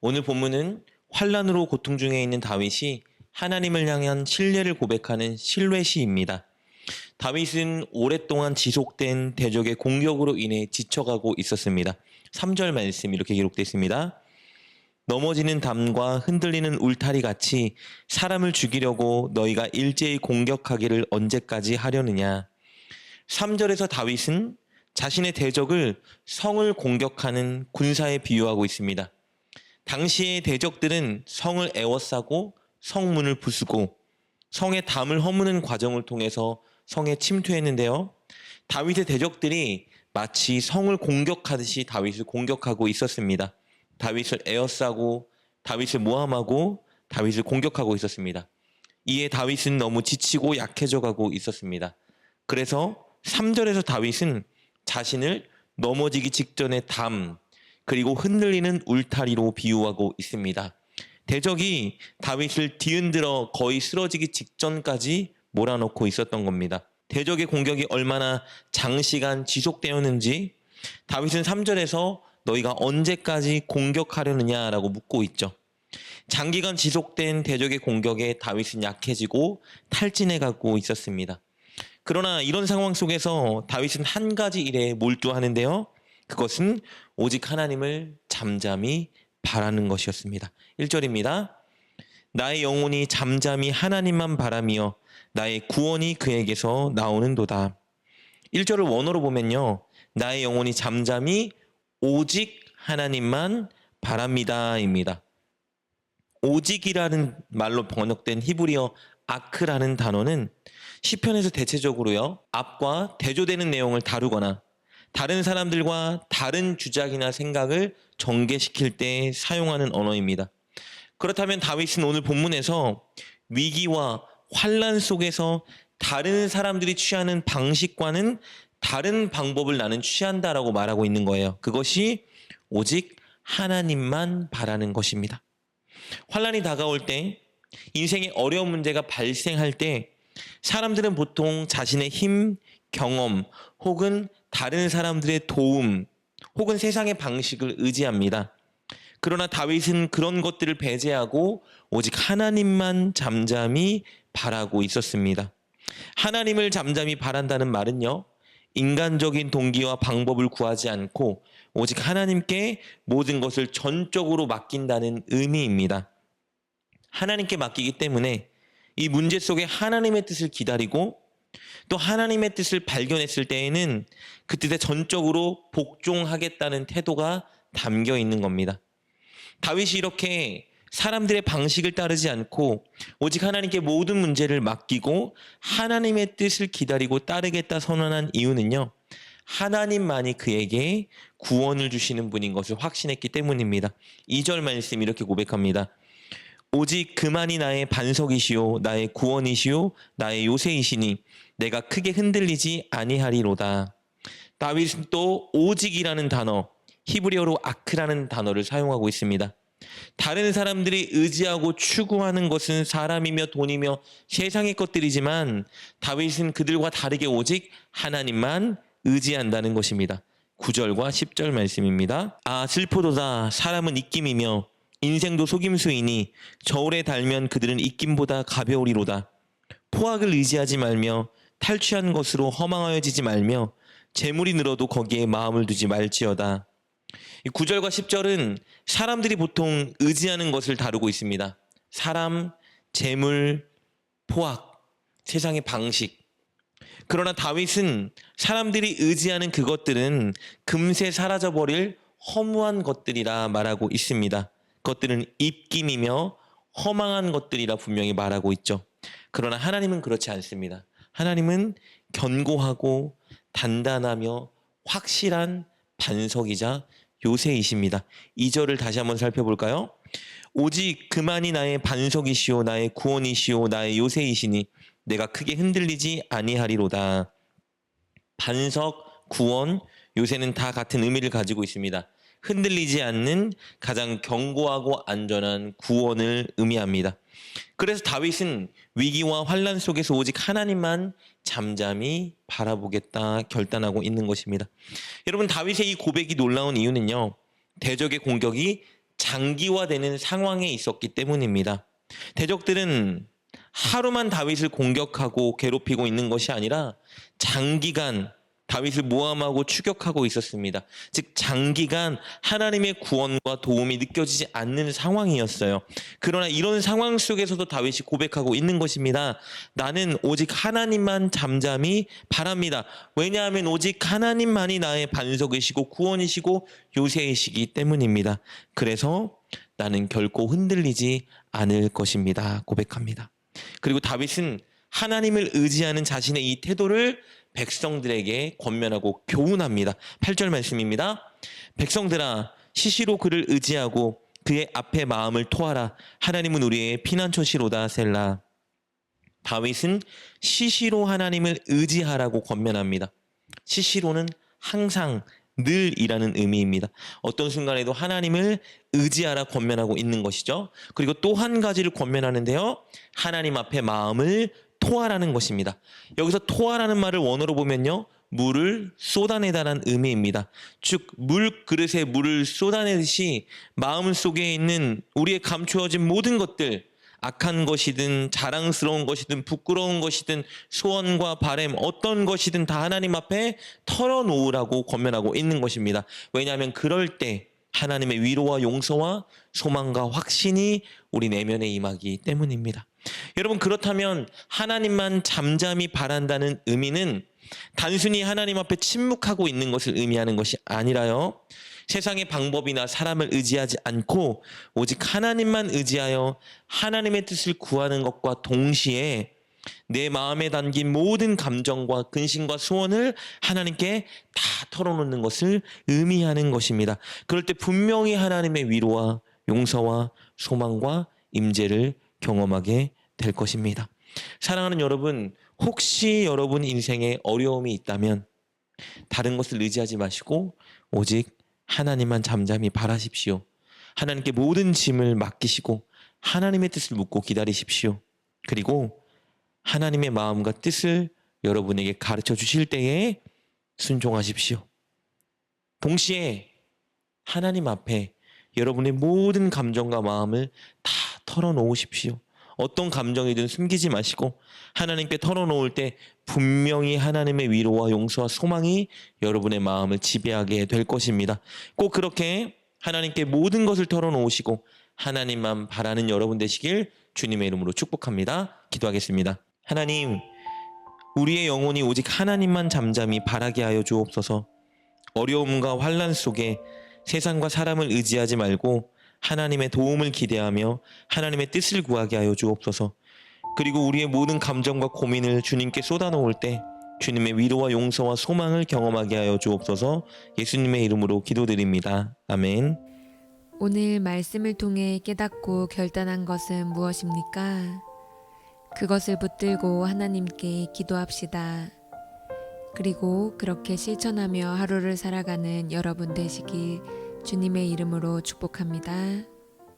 오늘 본문은 환난으로 고통 중에 있는 다윗이 하나님을 향한 신뢰를 고백하는 신뢰시입니다. 다윗은 오랫동안 지속된 대적의 공격으로 인해 지쳐가고 있었습니다. 3절 말씀 이렇게 기록되어 있습니다. 넘어지는 담과 흔들리는 울타리 같이 사람을 죽이려고 너희가 일제히 공격하기를 언제까지 하려느냐. 3절에서 다윗은 자신의 대적을 성을 공격하는 군사에 비유하고 있습니다. 당시의 대적들은 성을 에워싸고 성문을 부수고 성의 담을 허무는 과정을 통해서 성에 침투했는데요. 다윗의 대적들이 마치 성을 공격하듯이 다윗을 공격하고 있었습니다. 다윗을 에워싸고 다윗을 모함하고 다윗을 공격하고 있었습니다. 이에 다윗은 너무 지치고 약해져 가고 있었습니다. 그래서 3절에서 다윗은 자신을 넘어지기 직전의 담 그리고 흔들리는 울타리로 비유하고 있습니다. 대적이 다윗을 뒤흔들어 거의 쓰러지기 직전까지 몰아넣고 있었던 겁니다. 대적의 공격이 얼마나 장시간 지속되었는지 다윗은 3절에서 너희가 언제까지 공격하려느냐라고 묻고 있죠. 장기간 지속된 대적의 공격에 다윗은 약해지고 탈진해가고 있었습니다. 그러나 이런 상황 속에서 다윗은 한 가지 일에 몰두하는데요. 그것은 오직 하나님을 잠잠히 바라는 것이었습니다. 1절입니다. 나의 영혼이 잠잠히 하나님만 바라며 나의 구원이 그에게서 나오는도다. 1절을 원어로 보면요. 나의 영혼이 잠잠히 오직 하나님만 바랍니다입니다. 오직이라는 말로 번역된 히브리어 아크라는 단어는 시편에서 대체적으로요. 앞과 대조되는 내용을 다루거나 다른 사람들과 다른 주장이나 생각을 전개시킬 때 사용하는 언어입니다. 그렇다면 다윗은 오늘 본문에서 위기와 환난 속에서 다른 사람들이 취하는 방식과는 다른 방법을 나는 취한다라고 말하고 있는 거예요. 그것이 오직 하나님만 바라는 것입니다. 환난이 다가올 때, 인생의 어려운 문제가 발생할 때 사람들은 보통 자신의 힘, 경험 혹은 다른 사람들의 도움 혹은 세상의 방식을 의지합니다. 그러나 다윗은 그런 것들을 배제하고 오직 하나님만 잠잠히 바라고 있었습니다. 하나님을 잠잠히 바란다는 말은요. 인간적인 동기와 방법을 구하지 않고 오직 하나님께 모든 것을 전적으로 맡긴다는 의미입니다. 하나님께 맡기기 때문에 이 문제 속에 하나님의 뜻을 기다리고 또 하나님의 뜻을 발견했을 때에는 그 뜻에 전적으로 복종하겠다는 태도가 담겨 있는 겁니다. 다윗이 이렇게 사람들의 방식을 따르지 않고 오직 하나님께 모든 문제를 맡기고 하나님의 뜻을 기다리고 따르겠다 선언한 이유는요. 하나님만이 그에게 구원을 주시는 분인 것을 확신했기 때문입니다. 2절 말씀 이렇게 고백합니다. 오직 그만이 나의 반석이시요 나의 구원이시요 나의 요새이시니 내가 크게 흔들리지 아니하리로다. 다윗은 또 오직이라는 단어, 히브리어로 아크라는 단어를 사용하고 있습니다. 다른 사람들이 의지하고 추구하는 것은 사람이며 돈이며 세상의 것들이지만 다윗은 그들과 다르게 오직 하나님만 의지한다는 것입니다. 9절과 10절 말씀입니다. 아 슬프도다 사람은 입김이며 인생도 속임수이니 저울에 달면 그들은 입김보다 가벼우리로다. 포악을 의지하지 말며 탈취한 것으로 허망하여지지 말며 재물이 늘어도 거기에 마음을 두지 말지어다. 9절과 10절은 사람들이 보통 의지하는 것을 다루고 있습니다. 사람, 재물, 포악, 세상의 방식. 그러나 다윗은 사람들이 의지하는 그것들은 금세 사라져버릴 허무한 것들이라 말하고 있습니다. 그것들은 입김이며 허망한 것들이라 분명히 말하고 있죠. 그러나 하나님은 그렇지 않습니다. 하나님은 견고하고 단단하며 확실한 반석이자 요새이십니다. 2절을 다시 한번 살펴볼까요? 오직 그만이 나의 반석이시오 나의 구원이시오 나의 요새이시니 내가 크게 흔들리지 아니하리로다. 반석, 구원, 요새는 다 같은 의미를 가지고 있습니다. 흔들리지 않는 가장 견고하고 안전한 구원을 의미합니다. 그래서 다윗은 위기와 환난 속에서 오직 하나님만 잠잠히 바라보겠다 결단하고 있는 것입니다. 여러분 다윗의 이 고백이 놀라운 이유는요. 대적의 공격이 장기화되는 상황에 있었기 때문입니다. 대적들은 하루만 다윗을 공격하고 괴롭히고 있는 것이 아니라 장기간 다윗을 모함하고 추격하고 있었습니다. 즉 장기간 하나님의 구원과 도움이 느껴지지 않는 상황이었어요. 그러나 이런 상황 속에서도 다윗이 고백하고 있는 것입니다. 나는 오직 하나님만 잠잠히 바랍니다. 왜냐하면 오직 하나님만이 나의 반석이시고 구원이시고 요새이시기 때문입니다. 그래서 나는 결코 흔들리지 않을 것입니다. 고백합니다. 그리고 다윗은 하나님을 의지하는 자신의 이 태도를 백성들에게 권면하고 교훈합니다. 8절 말씀입니다. 백성들아, 시시로 그를 의지하고 그의 앞에 마음을 토하라. 하나님은 우리의 피난처시로다. 셀라. 다윗은 시시로 하나님을 의지하라고 권면합니다. 시시로는 항상, 늘이라는 의미입니다. 어떤 순간에도 하나님을 의지하라 권면하고 있는 것이죠. 그리고 또 한 가지를 권면하는데요. 하나님 앞에 마음을 토하라는 것입니다. 여기서 토하라는 말을 원어로 보면요. 물을 쏟아내다라는 의미입니다. 즉 물그릇에 물을 쏟아내듯이 마음 속에 있는 우리의 감추어진 모든 것들, 악한 것이든 자랑스러운 것이든 부끄러운 것이든 소원과 바램 어떤 것이든 다 하나님 앞에 털어놓으라고 권면하고 있는 것입니다. 왜냐하면 그럴 때 하나님의 위로와 용서와 소망과 확신이 우리 내면에 임하기 때문입니다. 여러분, 그렇다면 하나님만 잠잠히 바란다는 의미는 단순히 하나님 앞에 침묵하고 있는 것을 의미하는 것이 아니라요. 세상의 방법이나 사람을 의지하지 않고 오직 하나님만 의지하여 하나님의 뜻을 구하는 것과 동시에 내 마음에 담긴 모든 감정과 근심과 소원을 하나님께 다 털어놓는 것을 의미하는 것입니다. 그럴 때 분명히 하나님의 위로와 용서와 소망과 임재를 경험하게 될 것입니다. 사랑하는 여러분, 혹시 여러분 인생에 어려움이 있다면 다른 것을 의지하지 마시고 오직 하나님만 잠잠히 바라십시오. 하나님께 모든 짐을 맡기시고 하나님의 뜻을 묻고 기다리십시오. 그리고 하나님의 마음과 뜻을 여러분에게 가르쳐 주실 때에 순종하십시오. 동시에 하나님 앞에 여러분의 모든 감정과 마음을 다 털어놓으십시오. 어떤 감정이든 숨기지 마시고 하나님께 털어놓을 때 분명히 하나님의 위로와 용서와 소망이 여러분의 마음을 지배하게 될 것입니다. 꼭 그렇게 하나님께 모든 것을 털어놓으시고 하나님만 바라는 여러분 되시길 주님의 이름으로 축복합니다. 기도하겠습니다. 하나님, 우리의 영혼이 오직 하나님만 잠잠히 바라게 하여 주옵소서. 어려움과 환난 속에 세상과 사람을 의지하지 말고 하나님의 도움을 기대하며 하나님의 뜻을 구하게 하여 주옵소서. 그리고 우리의 모든 감정과 고민을 주님께 쏟아놓을 때 주님의 위로와 용서와 소망을 경험하게 하여 주옵소서. 예수님의 이름으로 기도드립니다. 아멘. 오늘 말씀을 통해 깨닫고 결단한 것은 무엇입니까? 그것을 붙들고 하나님께 기도합시다. 그리고 그렇게 실천하며 하루를 살아가는 여러분 되시길 주님의 이름으로 축복합니다.